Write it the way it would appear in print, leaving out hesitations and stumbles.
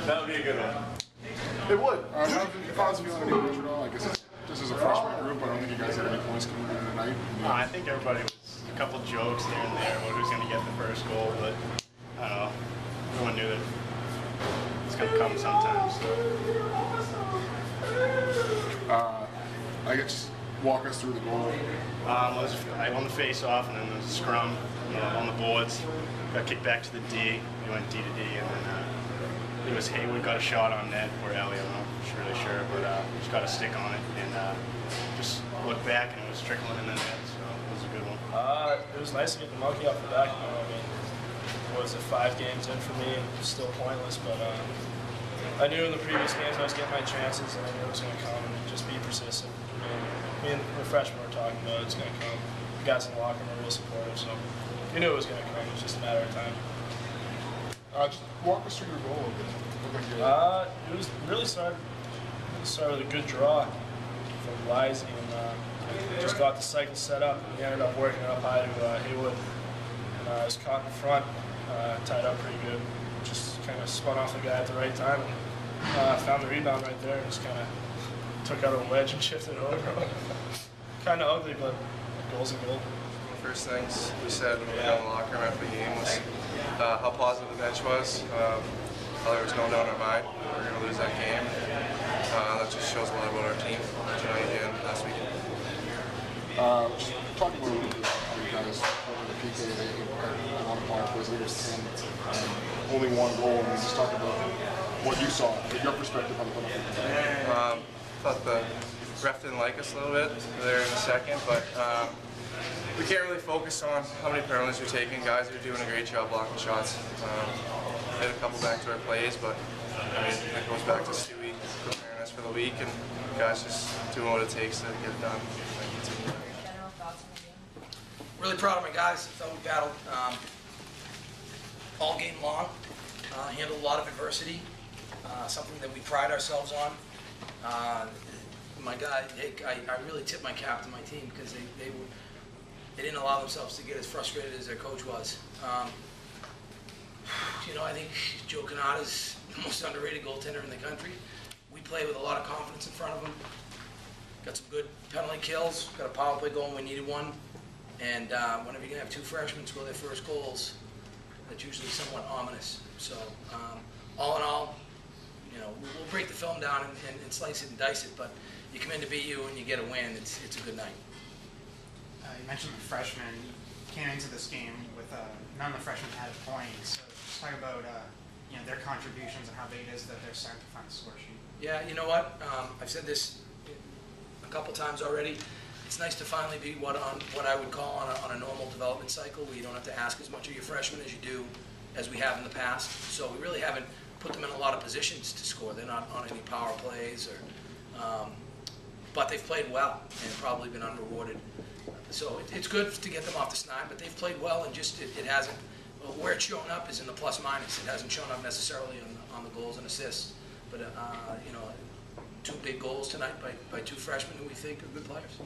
That would be a good one. It would. If I was feeling any pressure at all, I guess this is a freshman group. I don't think you guys had any points coming in tonight. I think everybody was a couple jokes here and there about who's going to get the first goal, but I don't know. Everyone knew that it's going to come sometimes. So. I guess walk us through the goal. I won the face-off, and then there was a scrum on the boards. Got kicked back to the D. We went D to D, and then it was Haywood got a shot on net, or Ellie, I'm not really sure, but just got a stick on it, and just looked back, and it was trickling in the net, so it was a good one. It was nice to get the monkey off the back. I mean, what was it, 5 games in for me? It was still pointless, but I knew in the previous games I was getting my chances, and I knew it was going to come, and just be persistent. I mean, me and the freshmen were talking about it's going to come. The guys in the locker room were real supportive, so we knew it was going to come. It was just a matter of time. Just walk us through your goal a bit. It was really started with a good draw from Lizy, and just got the cycle set up. And we ended up working it up high to Haywood, and I was caught in front, tied up pretty good. Just kind of spun off the guy at the right time, and found the rebound right there, and just kind of took out a wedge and shifted it over. Kind of ugly, but goal's a goal. First things we said when we got in the locker room after the game was how positive the bench was. How there was no doubt in our mind we were going to lose that game. That just shows a lot about our team tonight and last weekend. Just talking about you guys over the PK, they had a lot of power plays, it was 10, and only 1 goal, and just talk about what you saw, your perspective on the play. Thought the ref didn't like us a little bit there in a second, but we can't really focus on how many penalties we're taking. Guys are doing a great job blocking shots. Hit a couple backdoor plays, but I mean, that goes back to Stewie preparing us for the week, and guys just doing what it takes to get it done. Really proud of my guys. I thought we battled all game long, handled a lot of adversity, something that we pride ourselves on. My guy, I really tip my cap to my team because they didn't allow themselves to get as frustrated as their coach was. You know, I think Joe Canada's the most underrated goaltender in the country. We play with a lot of confidence in front of him. Got some good penalty kills, got a power play goal when we needed one. And whenever you're going to have 2 freshmen score their first goals, that's usually somewhat ominous. So all in all, you know, we'll break the film down and slice it and dice it, but you come in to beat you and you get a win, it's a good night. You mentioned the freshmen. You came into this game with none of the freshmen had a point. So just talk about you know, their contributions and how big it is that they're starting to find the score sheet. Yeah, you know what? I've said this a couple times already. It's nice to finally be what I would call on a normal development cycle where you don't have to ask as much of your freshmen as you do as we have in the past. So we really haven't put them in a lot of positions to score. They're not on any power plays, but they've played well and probably been unrewarded. So it's good to get them off the snide, but they've played well, and just it hasn't. Where it's shown up is in the plus minus. It hasn't shown up necessarily on the goals and assists. But you know, 2 big goals tonight by 2 freshmen who we think are good players.